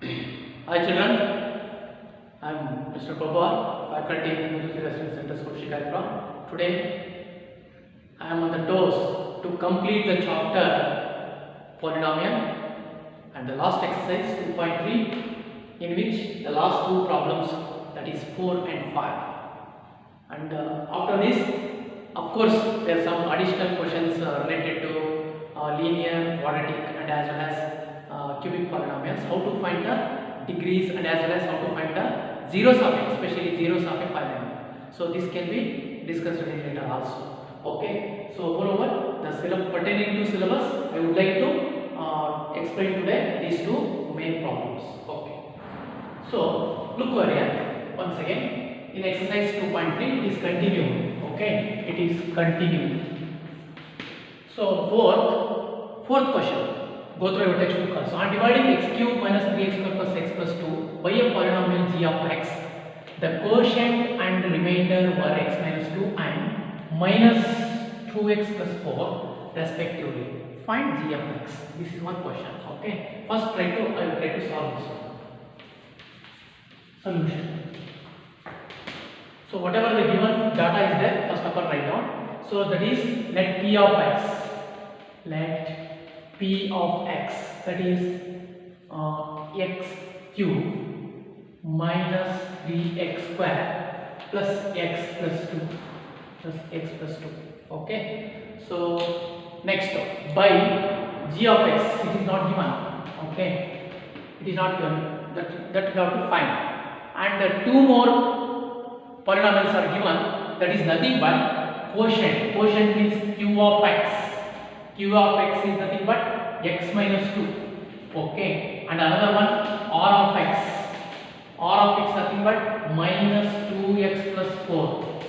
Hi children, I am Mr. Pawar, faculty in Mujurji Residence Center, School Shikarpura. Today I am on the toes to complete the chapter polynomial and the last exercise 2.3, in which the last two problems, that is 4 and 5. And after this, of course, there are some additional questions related to linear, quadratic, and as well as cubic polynomials. How to find the degrees and as well as how to find the zeros of it, especially zeros of a polynomial. So this can be discussed later also. Okay. So moreover, the syllabus pertaining to syllabus, I would like to explain today these two main problems. Okay. So look over here once again. In exercise 2.3, it is continued. Okay, it is continued. So fourth question. Go through your textbook also. On dividing x cube minus 3x square plus x plus 2 by a polynomial g of x, the quotient and remainder were x minus 2 and minus 2x plus 4 respectively. Find g of x. This is one question. Okay. First, I will try to solve this one. Solution. So whatever the given data is there, first of all write down. So that is, let p of x, that is x cube minus 3x square plus x plus 2. Okay. So next, by g of x, it is not given. Okay. It is not given. That you have to find. And two more polynomials are given, that is nothing but quotient. Quotient means q of x. Q of x is nothing but x minus 2. Okay. And another one, r of x. R of x nothing but minus 2x plus 4.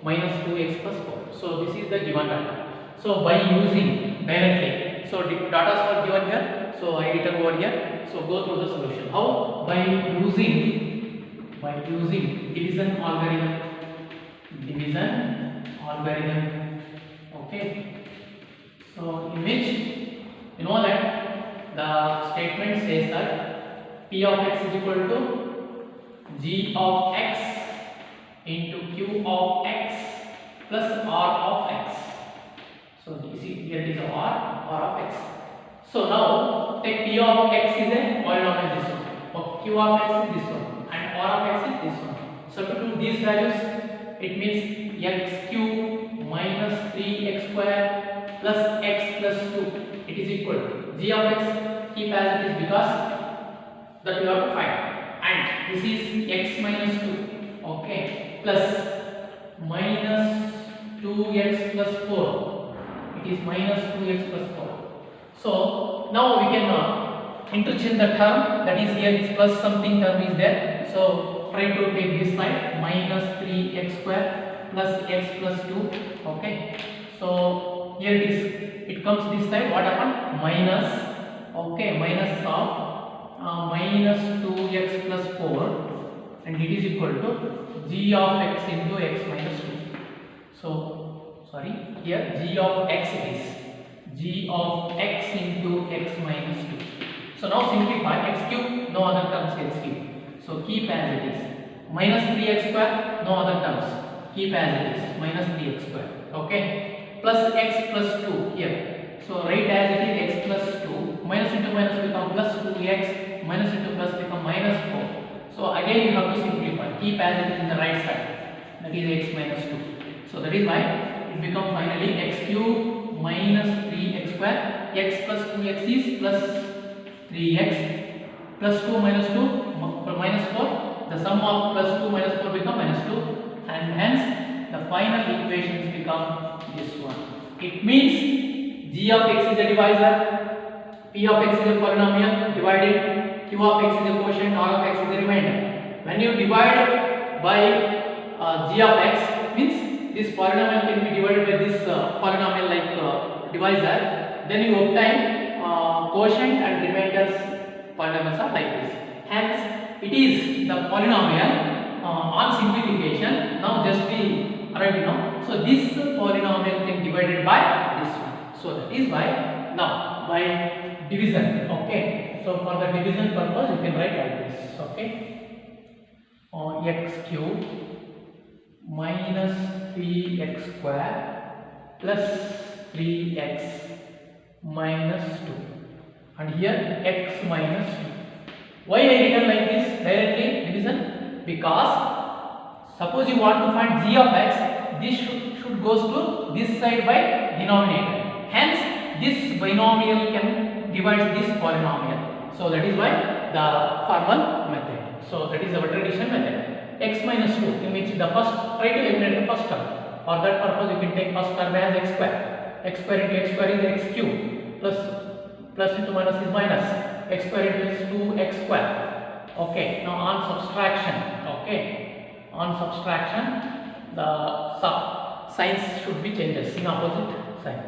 Minus 2x plus 4. So this is the given data. So by using directly, so the data are given here. So I written over here. So go through the solution. How? By using division algorithm. Okay. So in which you know that the statement says that p of x is equal to g of x into q of x plus r of x. So you see here it is r of x. So now take p of x is a polynomial, this one, q of x is this one, and r of x is this one. So to do these values, it means x cube minus 3x square plus x plus 2, it is equal to g of x, keep as it is because that you have to find, and this is x minus 2, okay, plus minus 2x plus 4, it is minus 2x plus 4. So now we can interchange the term, that is here this plus something term is there. So try to take this side, minus 3x square plus x plus 2. Okay. So here it comes this side. What happened? Minus. Okay. Minus of minus 2x plus 4, and it is equal to g of x into x minus 2. So sorry, here g of x is g of x into x minus 2. So now simplify x cube, no other terms gets cube. So keep as it is. Minus 3x square, no other terms. Keep as it is. Minus 3x square. Okay. Plus x plus 2 here. So write as it is x plus 2. Minus into minus become plus 2x. Minus into plus become minus 4. So again you have to simplify. Keep as it is in the right side. That is x minus 2. So that is why it becomes finally x cube minus 3x square. X plus 2x is plus 3x plus 2 minus 2 minus 4. The sum of plus 2 minus 4 become minus 2, and hence the final equations become this one. It means g of x is a divisor, p of x is a polynomial divided, q of x is a quotient, r of x is a remainder. When you divide by g of x, means this polynomial can be divided by this polynomial like divisor, then you obtain quotient and remainders. Polynomials are like this. Hence it is the polynomial on simplification. Now just we already know. So this polynomial can be divided by this one. So that is why now by division. Okay. So for the division purpose, you can write like this. Okay, x cube minus 3x square plus 3x minus 2, and here x minus 2. Why I written like this directly division? Because suppose you want to find g of x, this should goes to this side by denominator. Hence, this binomial can divide this polynomial. So that is why the formal method. So that is our traditional method. X minus 2, in which the first, try to eliminate the first term. For that purpose, you can take first term as x square. X square into x square is x cube. Plus into minus is minus. X square into is 2x square. Okay. Now on subtraction. Okay. On subtraction, the signs should be changes in opposite sign.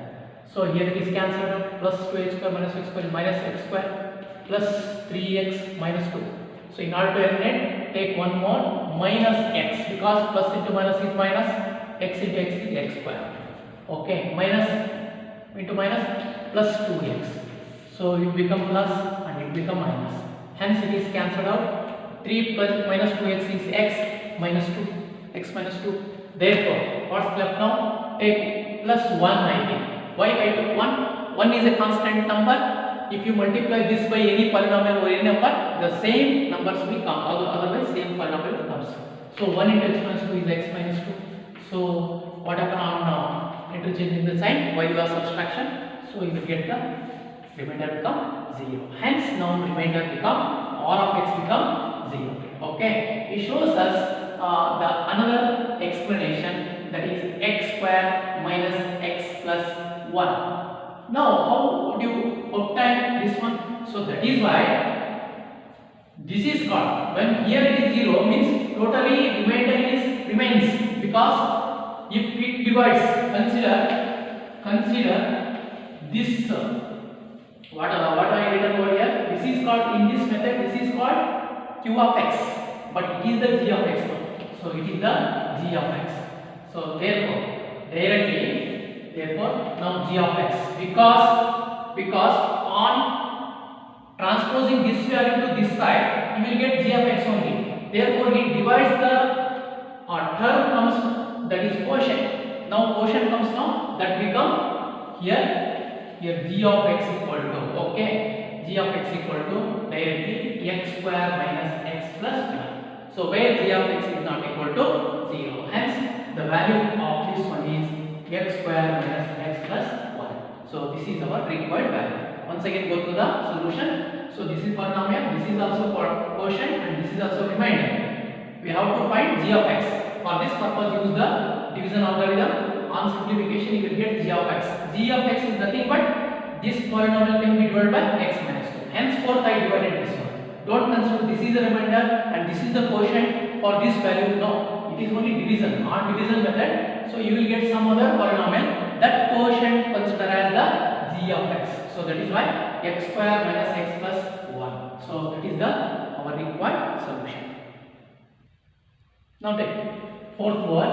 So here it is cancelled out. Plus 2x square minus x square is minus x square plus 3x minus 2. So in order to eliminate, take one more minus x, because plus into minus is minus, x into x is x square. Okay, minus into minus plus 2x. So it become plus and it become minus. Hence it is cancelled out. 3 plus minus 2x is x minus 2. X minus 2. Therefore, what's left now? Take plus 1 I think. Why I took 1? 1 is a constant number. If you multiply this by any polynomial or any number, the same numbers will come. Otherwise, same polynomial comes. So 1 into x minus 2 is x minus 2. So what happen on interchanging the sign while you are subtraction? So you will get the remainder become 0. Hence now remainder become r of x become 0. Okay. It shows us the another explanation, that is x square minus x plus 1. Now, how would you obtain this one? So that is why this is called, when here it is 0 means totally remainder remains, because if it divides, consider this what I written over here. This is called, in this method, this is called q of x, but it is the g of x now. So it is the g of x. So therefore now g of x, because on transposing this value to this side, you will get g of x only. Therefore it divides the term comes, that is quotient. Now quotient comes now, that become here g of x equal to, okay, g of x equal to directly x square minus x plus 1. So where g of x is not equal to 0. Hence the value of this one is x square minus x plus 1. So this is our required value. Once again go to the solution. So this is polynomial, this is also quotient, and this is also remainder. We have to find g of x. For this purpose, use the division algorithm. On simplification, you will get g of x. G of x is nothing but this polynomial can be divided by x minus 2. Henceforth, I divided this one. Don't consider this is a remainder and this is the quotient for this value. No, it is only division, on division method. So you will get some other polynomial. That quotient consider as the g of x. So that is why x square minus x plus 1. So that is the our required solution. Now take fourth one,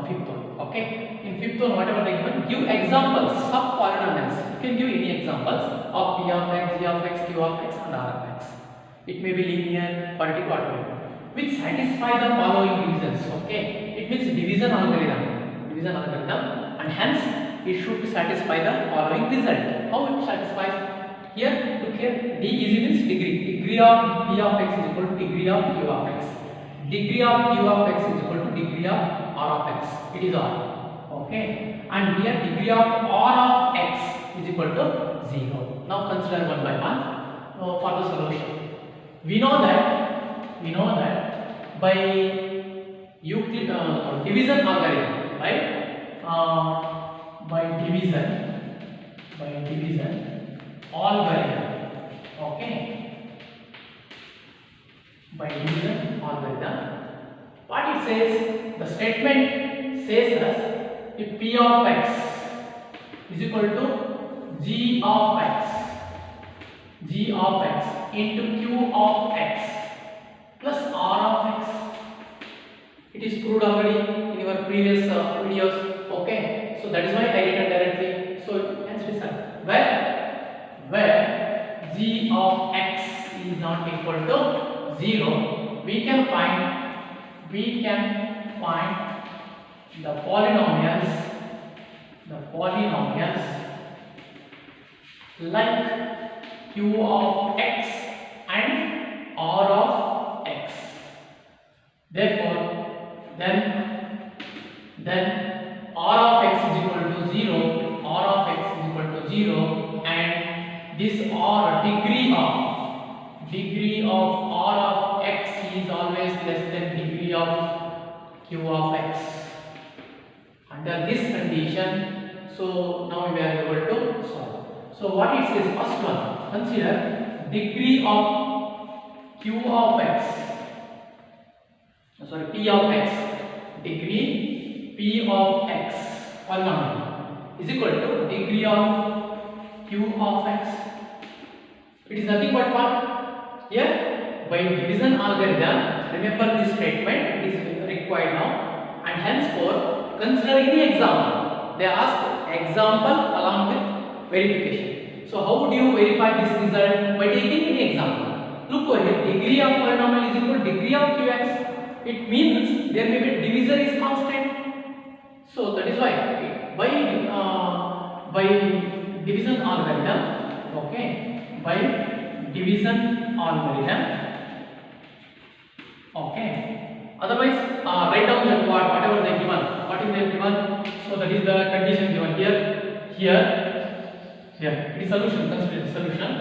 fifth one. Okay. In fifth one, whatever they given, give examples of polynomials. You can give any examples of p of x, g of x, q of x, and r of x. It may be linear, quadratic, whatever, which satisfy the following divisions. Okay. It means division algorithm, and hence it should satisfy the following result. How it satisfies? Here, look here. D easy means degree. Degree of p of x is equal to degree of q of x. Degree of q of x is equal to degree of r of x. It is r. Okay. And here degree of r of x is equal to 0. Now consider one by one for the solution. We know that by Euclid division algorithm, right? By division algorithm. Okay. By division algorithm, what it says, the statement says us if p of x is equal to g of x into q of x plus r of x. It is proved already in your previous videos. Okay, so that is why I written directly. So hence result where g of x is not equal to to 0, we can find the polynomials like q of x and r of x. Therefore, then r of x is equal to 0, and this r degree of r of x is always less than degree of q of x. Under this condition, so now we are able to solve. So what it says, first one, consider degree of q of x, sorry, p of x, degree p of x polynomial is equal to degree of q of x. It is nothing but what? Here, by division algorithm, remember this statement, it is required now, and henceforth consider any example. They ask example along with verification. So how would you verify this result? By taking any example. Look over here, degree of polynomial is equal to degree of qx. It means there may be divisor is constant. So that is why by division algorithm, okay, by division algorithm, okay. Otherwise, write down that whatever they given. What is they given? So that is the condition given here. It is solution. Consider the solution.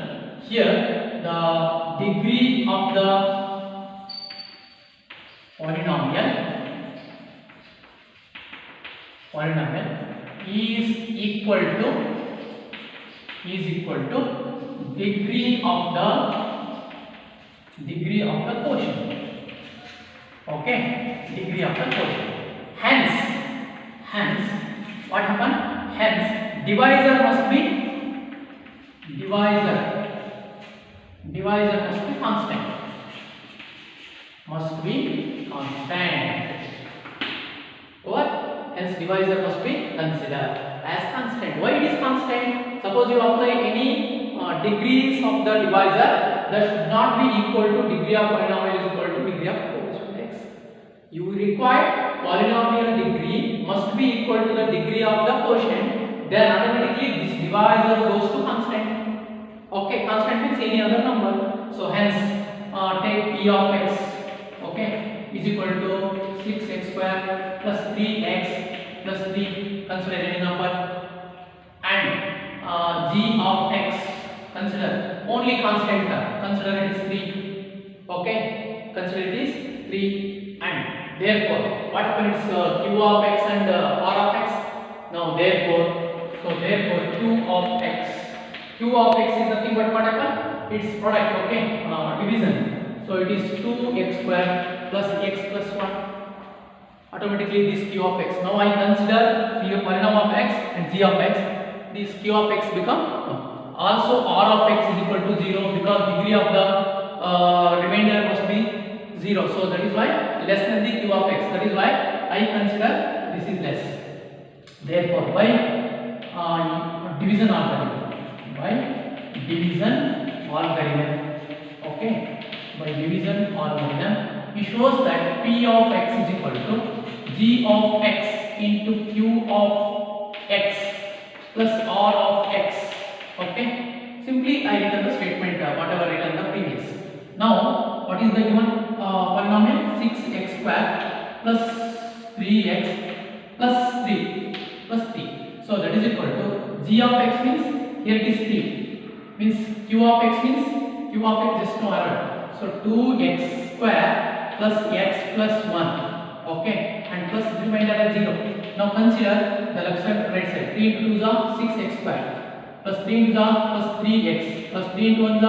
Here, the degree of the polynomial is equal to degree of the quotient. Okay, degree of the quotient. Hence, what happened? Hence, divisor must be constant. What? Hence, divisor must be considered as constant. Why it is constant? Suppose you apply any degrees of the divisor, that should not be equal to degree of polynomial is equal to degree of quotient x. You require polynomial degree must be equal to the degree of the quotient. Then automatically this divisor goes to constant. Okay, constant means any other number. So hence, take p of x, okay, is equal to 6x square plus 3x plus 3. Consider any number, and g of x, consider only constant term. Consider it is 3. Okay, consider it is 3, and therefore what happens? Q of x and r of x. Now therefore q of x is nothing but what happened? Its product. Okay, division. So it is 2x square plus x plus 1. Automatically this q of x. Now I consider polynomial of x and g of x. This q of x become also r of x is equal to 0, because degree of the remainder must be 0. So that is why less than the q of x. That is why I consider this is less. Therefore, by division algorithm, okay, by division algorithm, it shows that p of x is equal to g of x into q of x plus r of x. Okay, simply I written the statement whatever written the previous. Now what is the given polynomial? 6x square plus 3x plus 3 plus 3. So that is equal to g of x means here it is 3, means q of x means q of x just no error. So 2x square plus x plus 1. Okay, and plus remainder as 0. Now consider the left side, right side. 3 into 2 is 6x square plus 3 into plus 3x plus 3 into 1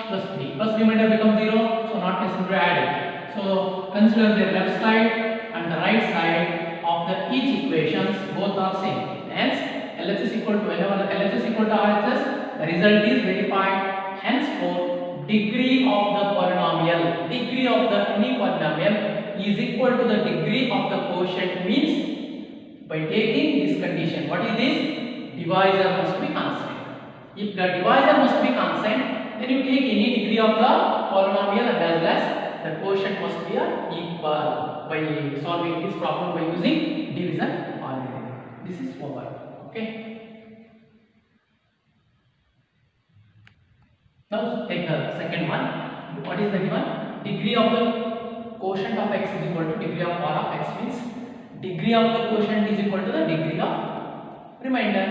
plus 3 plus remainder becomes 0. So not necessary to add it. So consider the left side and the right side of the each equations, both are same. Hence LHS equal to whenever the LHS equal to RHS, the result is verified. Henceforth, degree of the polynomial, degree of the any polynomial is equal to the degree of the quotient, means by taking this condition. What is this? Divisor must be constant. If the divisor must be constant, then you take any degree of the polynomial and as well as the quotient must be equal by solving this problem by using division algorithm. This is over. Okay. Now take the second one. What is the given? Degree of the quotient of x is equal to degree of r of x means degree of the quotient is equal to the degree of remainder.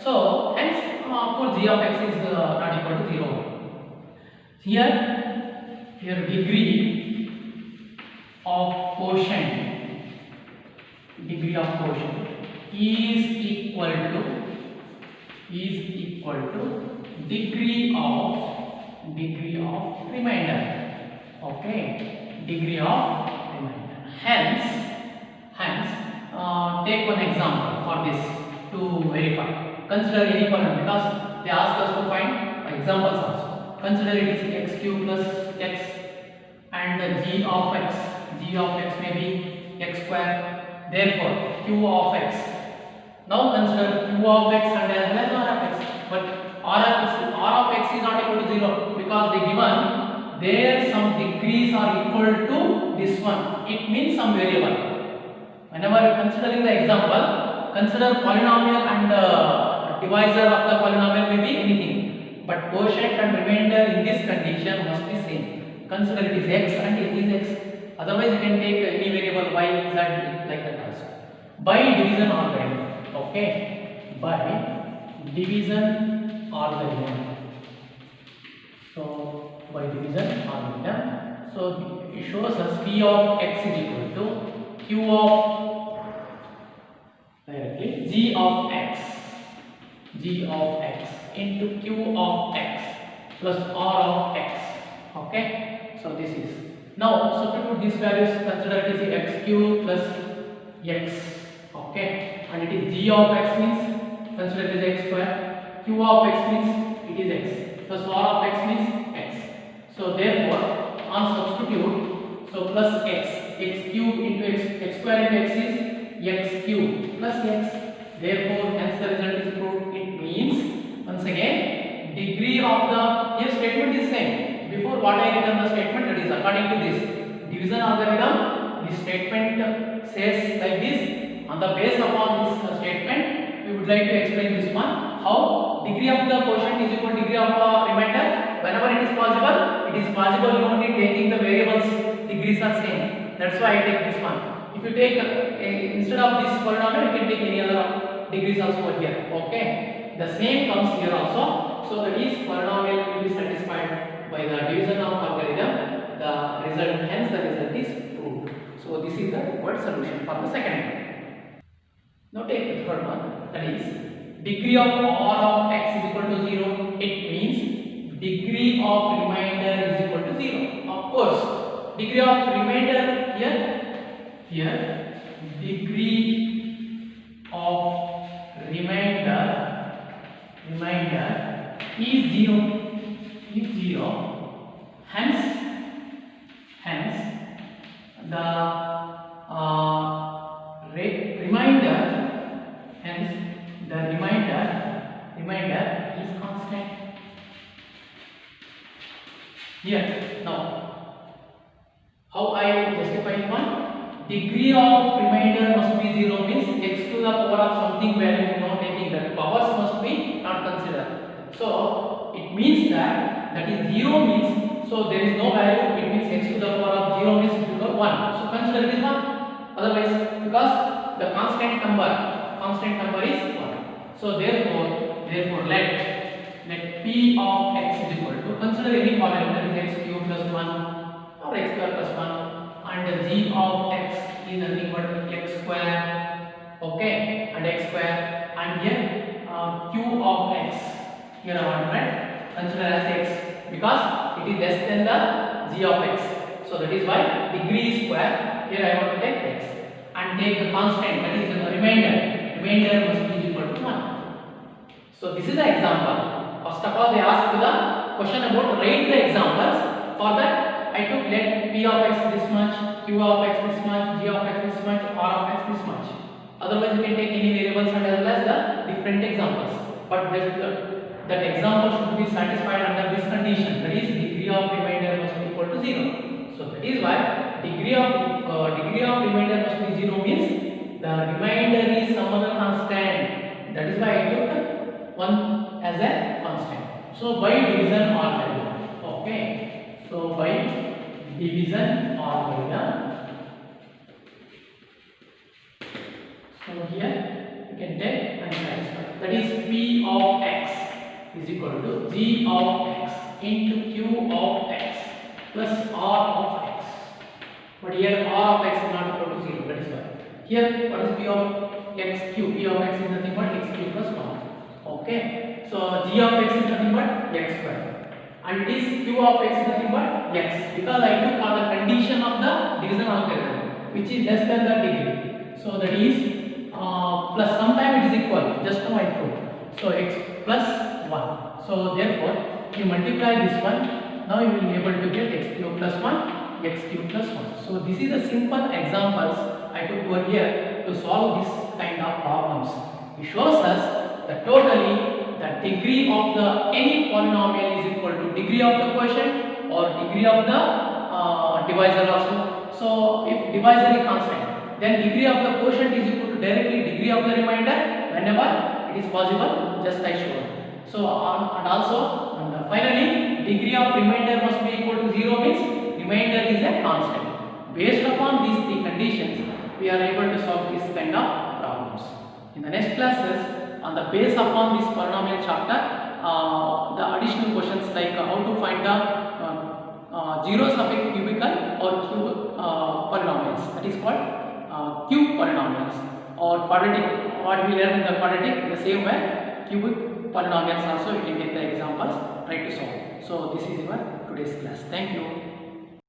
So hence of course g of x is not equal to 0. Here degree of quotient is equal to degree of remainder. Okay, degree of remainder. Hence take one example for this to verify. Consider any polynomial because they ask us to find examples also. Consider it is x cube plus x and the g of x may be x square. Therefore, q of x. Now consider q of x and as well as r of x. But r of x is not equal to 0 because they given there some degrees are equal to this one. It means some variable. Whenever considering the example, consider polynomial and divisor of the polynomial may be anything, but quotient and remainder in this condition must be same. Consider it is x and it is x. Otherwise, you can take any variable y, z like that also. By division algorithm. Okay, by division algorithm. So by division algorithm. So it shows us p of x is equal to q of directly g of x into q of x plus r of x. Okay, so this is now substitute these values. Consider it is x cube plus x. Okay, and it is g of x means consider it is x square. Q of x means it is x plus r of x means x. So therefore on substitute, so plus x cube into x square into x is x cube plus x. Therefore hence the result is proved. It means once again degree of the here statement is same. Before what I written the statement, that is according to this division algorithm, this statement says like this. On the base upon this statement, we would like to explain this one. How degree of the quotient is equal to degree of remainder. Whenever it is possible only taking the variables degrees are same. That's why I take this one. If you take instead of this polynomial, you can take any other degrees also over here. Okay, the same comes here also. So that is polynomial will be satisfied by the division of algorithm. The result, hence the result is proved. So this is the word solution for the second one. Now take the third one, that is degree of r of x is equal to 0. It means degree of remainder is equal to 0. Of course, degree of remainder here degree of remainder is 0. Hence the remainder is constant. Here now, how I justify one? Degree of remainder must be 0 means x to the power of something value not taking that powers must be not considered. So it means that is 0 means, so there is no value, it means x to the power of 0 means it will 1. So consider it is 1. Otherwise, because the constant number is 1. So therefore let p of x is equal to, consider any polynomial, that is x cube plus 1 or x square plus 1, and g of x is nothing but x square. Okay, and x square, and here q of x, here I want to write consider as x because it is less than the g of x. So that is why degree is square. Here I want to take x and take the constant, that is the remainder must be equal to 1. So this is the example. First of all, they asked the question about write the examples. For that, I took let p of x this much, q of x this much, g of x this much, r of x this much. Otherwise, you can take any variables and as well as the different examples. But that example should be satisfied under this condition, that is degree degree of remainder must be equal to 0. So that is why degree of remainder must be 0 means the remainder is some other constant. That is why I took 1 as a constant. So by division or value. Okay. So by division or value. So here you can take and satisfy. That is P of x is equal to G of x into Q of x plus R of x. But here R of x is not equal to 0. That is why. Here what is P of x cube? P of x is nothing but x cube plus 1. Okay. So G of x is nothing but x square. And this Q of x is nothing but x. Because I took on the condition of the division algorithm, which is less than the degree. So that is plus sometime it is equal. Just now I proved. So x plus 1. So therefore, if you multiply this one, now you will be able to get x cube plus 1, x cube plus 1. So this is the simple examples I took over here to solve this kind of problems. It shows us that totally the degree of the any polynomial is equal to degree of the quotient or degree of the divisor also. So if divisor is constant, then degree of the quotient is equal to directly degree of the remainder whenever it is possible, just I showed. So and also finally degree of remainder must be equal to 0 means remainder is a constant. Based upon these three conditions, we are able to solve this kind of problems. In the next classes, on the base upon this polynomial chapter, the additional questions like how to find the zeros of a cubical or cube polynomials, that is called cube polynomials, or quadratic, what we learn in the quadratic, in the same way cubic polynomials also you can take the examples, try to solve. So this is your today's class. Thank you.